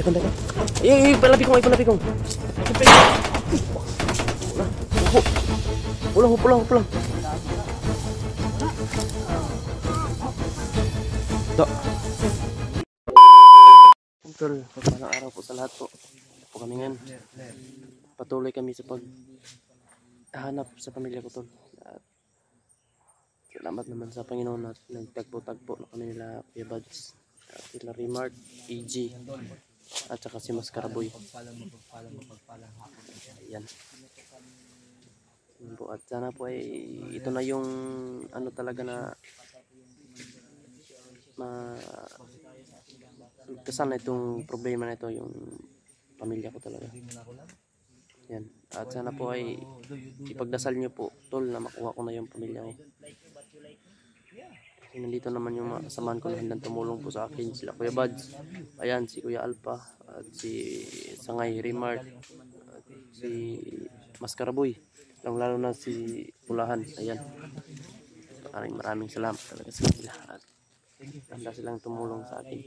Ganda. Palabi kong. Pulang. Do. Tol, magandang araw po sa lahat po. Po kami ngayon. Patuloy kami sa paghahanap sa pamilya ko, tol. At salamat naman sa Panginoon at nagtagpo-tagpo na kami nila Kuya Buds, at sila Remart, EG, at saka si Mascaraboy. Ayan. At sana po ay ito na yung ano talaga na kasana itong problema na ito, yung pamilya ko talaga. Yan. At sana po ay ipagdasal nyo po, tol, na makuha ko na yung pamilya ko. Kasi nandito naman yung mga kasamahan ko na handang tumulong po sa akin, sila Kuya Buds, ayan, si Kuya Alpha, at si Sangay Remart, at si Mascaraboy, lalo na si Pulahan. Ayan, maraming salamat talaga sa kanila at handa silang tumulong sa akin.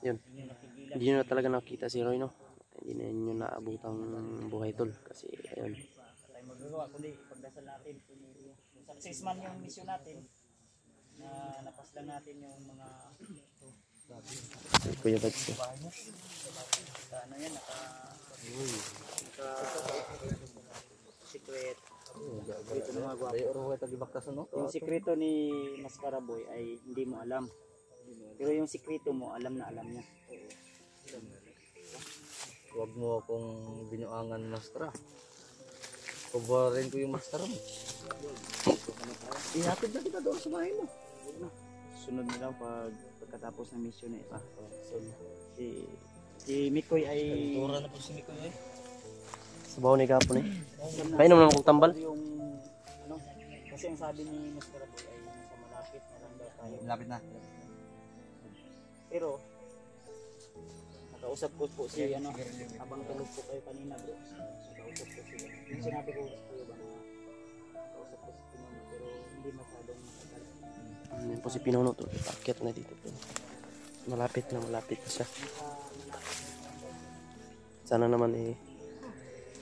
Yun, hindi nyo na talaga nakita si Roy, no? Hindi na nyo naabutang buhay, tol, kasi ayun, kundi ipagdasal natin success man yung mission natin na napaslan natin yung mga Kuya Buds. ano yan, naka secret. Yung sikreto ni Mascaraboy ay hindi mo alam, pero yung sikreto mo alam na alam niya. Huwag mo akong binuangan, Mastra. Paborin ko yung Mastra mo. Ihatid na kita doon sa bahay mo. Sunod na lang pagkatapos ng mission na ito. Si Mikoy ay Tura na po si Mikoy eh. Sabaw ni kapon eh. Kainom naman kong tambal. yung ano, kasi ang sabi ni Mascaraboy ay nasa malapit na lang daw tayo. Malapit na. Pero nakausap ko po si ano, habang tulog po kayo kanina, bro. Nakausap ko siya. Yung sinabi ko kayo ba na nakausap ko si Pinono, pero hindi masyadong matagal. Yan po si Pinono, tol. Paket na dito, tol. Malapit na siya. Sana naman eh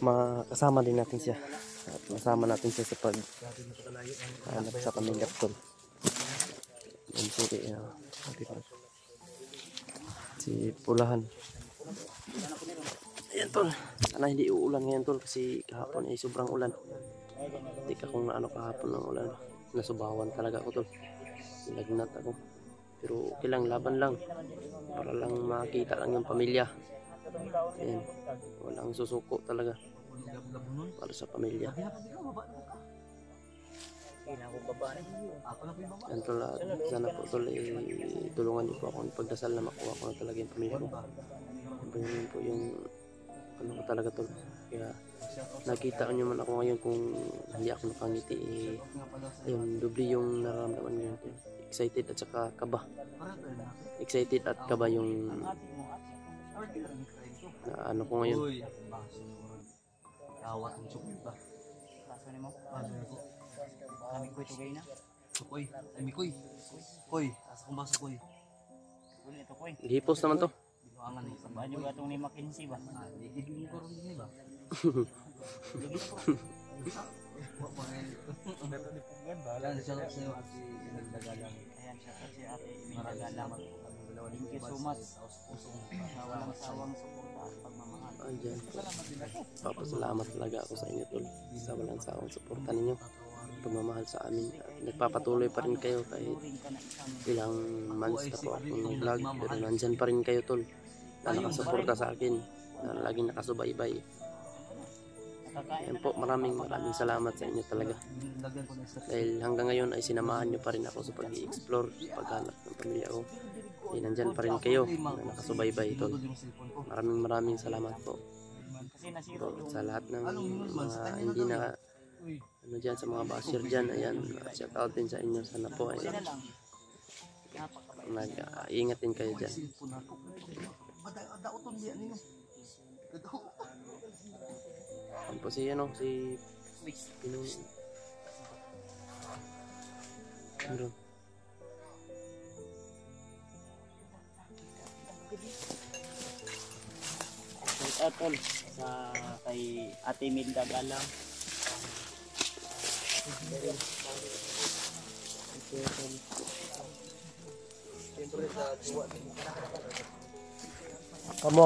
makasama din natin siya at masama natin siya sa paghanap sa pamilya ko, tol. Yan si Pulahan. Ayan, tol. Sana hindi uulan ngayon, tol, kasi kahapon ay sobrang ulan. Hindi ka kung ano kahapon ng ulan. Nasubawan talaga ako, tol. Nilagnat ako. Pero okay lang, laban lang. Para lang makita lang yung pamilya. Ayan. Walang susuko talaga. Para sa pamilya. Yan, tol. Sana po, tol, tulungan niyo po ako ng pagdasal na makuha ko na talaga yung pamilya ko. Yun po yung ano ko talaga, tol. Kaya nakita nyo man ako ngayon kung hindi ako nakangiti ayun, doble yung nararamdaman nyo. Excited at saka kaba. Excited at kaba yung ano ko ngayon. Awat ng sukit ba? Kaso ni mo? Kami ko ito gay na? Koy, ay Mikoy. Koy, asa kong basa Koy. Ito ko eh. Hipos naman to. Binuangan eh. Saan ba yung gatong ni Mackenzie ba? Ligid mo karon din ba? Ligid po. Bahala siya sa iyo at nagdagalang. Ayan siya si Ate Imigagalang. Thank you so much. Walang sawang suporta at pagmamahal. Ayan. Papasalamat talaga ako sa inyo, tol. Sa walang sawang suporta ninyo. Pagmamahal sa amin. Nagpapatuloy pa rin kayo kahit ilang months na po akong vlog. Pero nandyan pa rin kayo, tol. Na nakasuporta sa akin. Na laging nakasubaybay. Ayan po, maraming salamat sa inyo talaga. Dahil hanggang ngayon ay sinamahan nyo pa rin ako sa pag-i-explore, sa paghanap ng pamilya ko. Nandyan pa rin kayo na nakasubaybay, tol. Maraming salamat po. Sa lahat ng mga hindi na ano dyan, sa mga basher dyan, ayan, shout out din sa inyo. Sana po ay nag-iingat din kayo dyan. po si Pinuno. Andun. Shout out tol sa kay Ate Milda Galang. Pamo.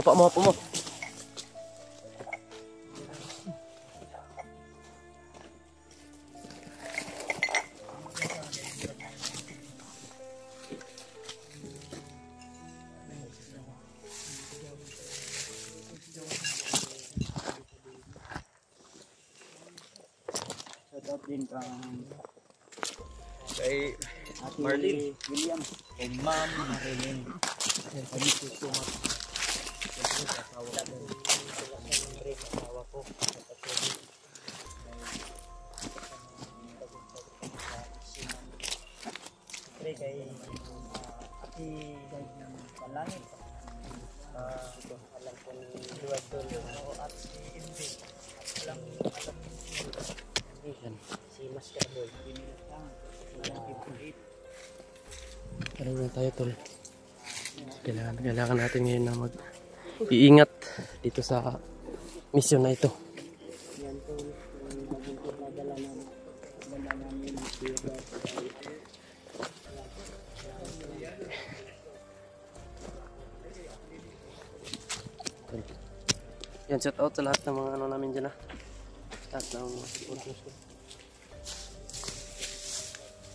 Shout out din Kay Ate Marlene. William. kay Ma'am Marilyn. Kami susumat. Asawa ko. Siyempre kay Ate Palangit. Alam ko ni Eduardo at si Indy. Alam si Master Boy. Ano na tayo tol? Kailangan natin ngayon na mag-iingat dito sa misyon na ito. Yan po yung maging pinadala namin Yan, shout out sa lahat ng mga ano namin dyan, lahat ng sponsors ko.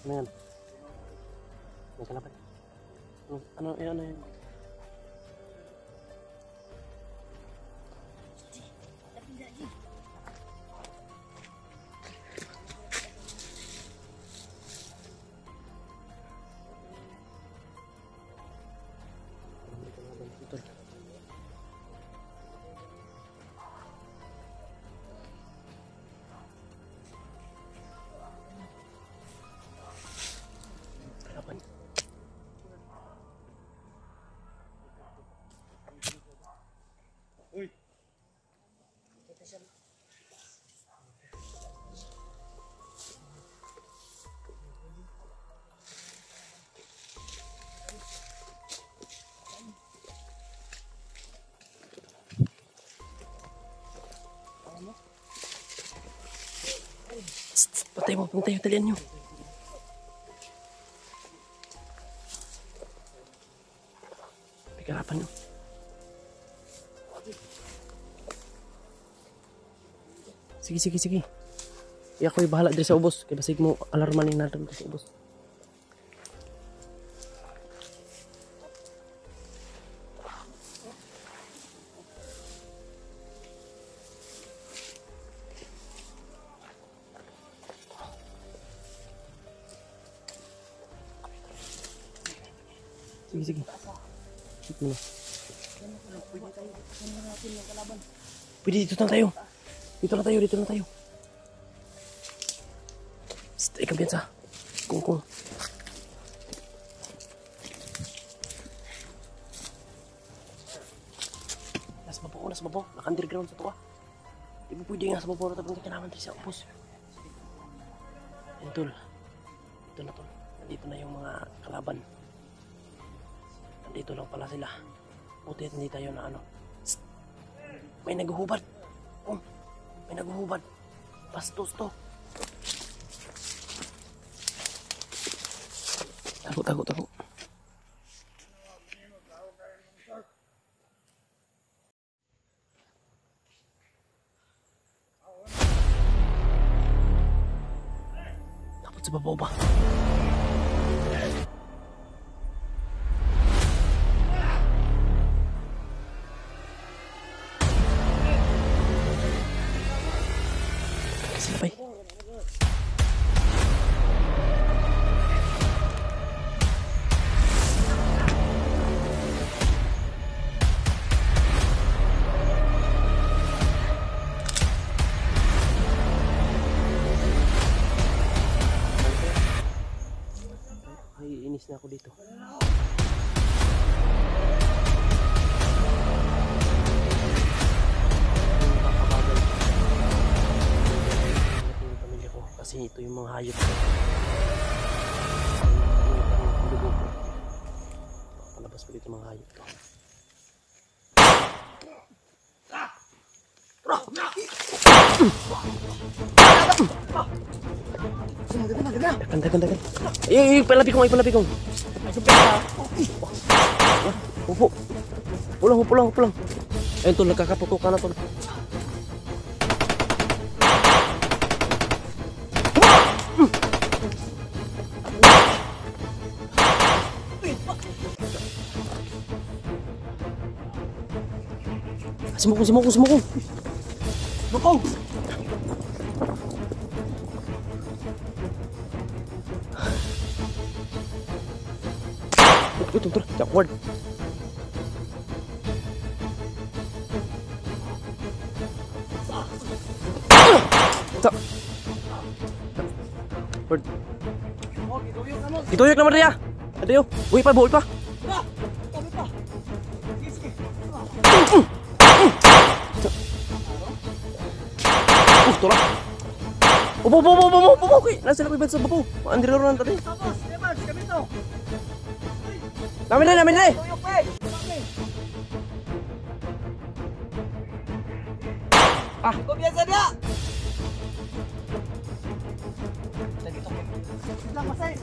Ano yan? May kalapay. Ano yun? Patay mo, talian nyo. Pagkarapan nyo. Sige. Ako'y bahala dito sa ubos. Kaya basig mo alarmanin natin sa ubos. Sige. Shoot mo na. Pwede, dito na tayo. Dito na tayo. Stay ka biyansa. Kung. Nasa babaw. Naka-underground sa tuwa. Di mo pwede nga sa babaw na tapos kailangan tayo sa upos. Yan tol. Ito na tol. Nandito na yung mga kalaban. Nandito lang pala sila. Buti at hindi tayo na ano. Psst. May naguhubad. May naguhubad. Bastos to. Tago. Dapat sa babaw ba? Sila bay. Inis na ako dito. yung mga hayop. Palabas pa dito mga hayop to. Dagan. Ay, palabi kong. Upo. Pulang. Ayun tol, nagkakaputukan na tol. Sumukong. Bukong! Ito, Jackward. Word. Gituyok naman rin Adayo. Uy pa, buhay pa. Tolak. Upo. Nasa lapit sa bapo. Andiri ron tadi. Namin deh. Ah, kok biasa dia? Lang masay.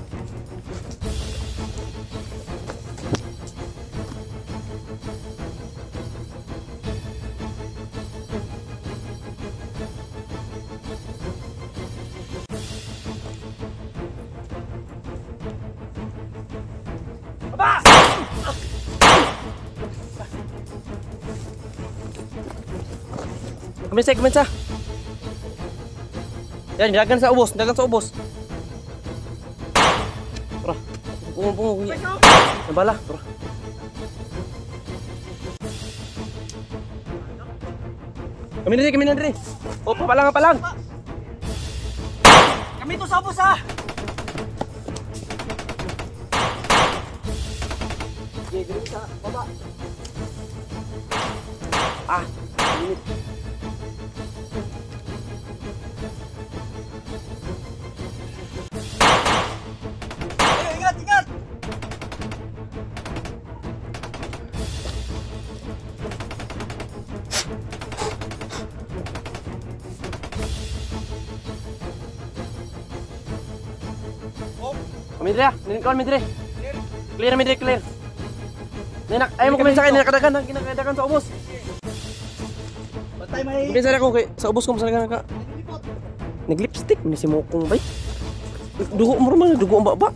Aba! Kumisa. Yan, dagan sa ubos. Tara. Pungo. Nabala, tara. Kami na rin. Opo, palang. Kami to sa ubos Dito sa baba. Init. Ingat. Midre. Clear. Nenak, ayaw mo kumain sa akin, kinakadagan sa ubos. Bantay may... Kumain sa ako, sa ubos ko masalagan ka. Nag-lipstick, manisimukong bay. Dugo mo naman, dugo ang baba.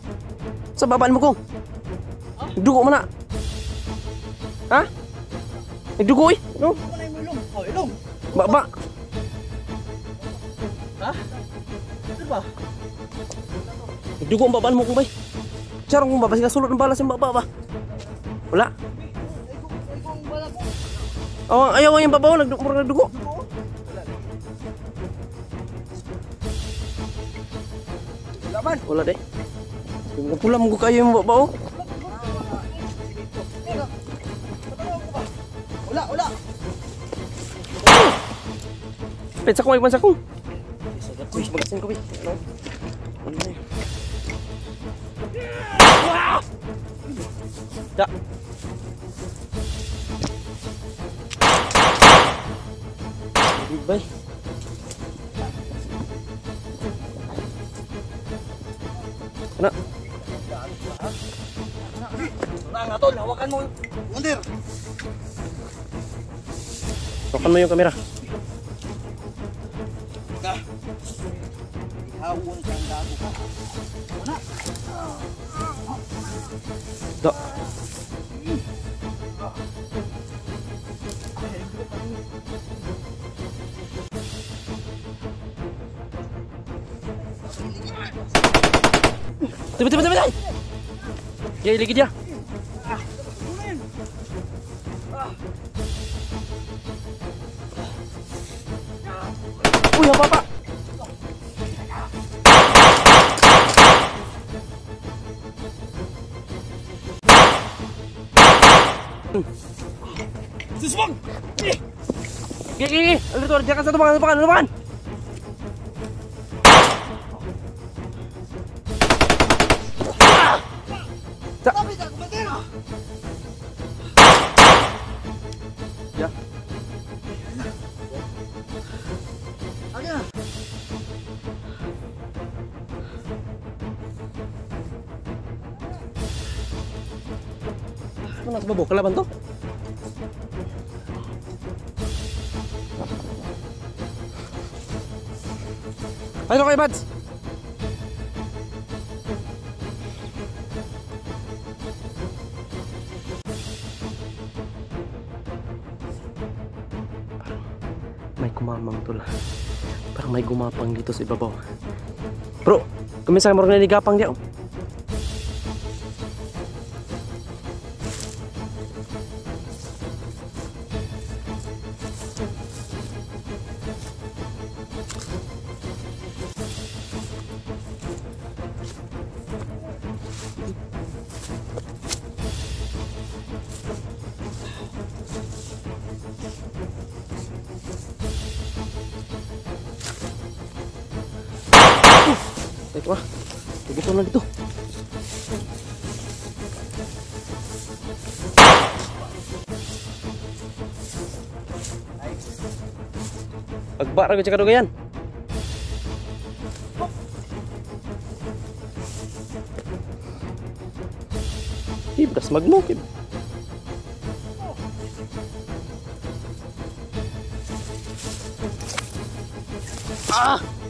Sa babaan mo kong. Dugo mo na. Ha? Nagdugo no? Ilong. Baba. Ha? Ito ba? Nagdugo ang babaan mo kong bay. Charong kong baba, sige sulot ng balas yung baba ba? Wala. Oh, ayaw yung babaw, nagdugo. Wala deh. Pulang mo kayo yung babaw. Wala. Pensa ko. Uy, magasin ko, Ya. Bye. Kena. Nga tol, hawakan mo. Mundir. Hawakan mo yung kamera. Hawon kang gago ka. Wala. Dok. Tiba. Ya, lagi dia. Apa? Susbang. Gigi, jangan satu pangan. na sa babo, kalaban to. Ayun kayo, Bads. May kumamang tol. Parang may gumapang dito sa ibabaw. Bro, kuminsan mo rin naligapang diya. Ito ah, tugito na dito. Pagbara ko sa kadugayan. Ibras magmukib. Ah!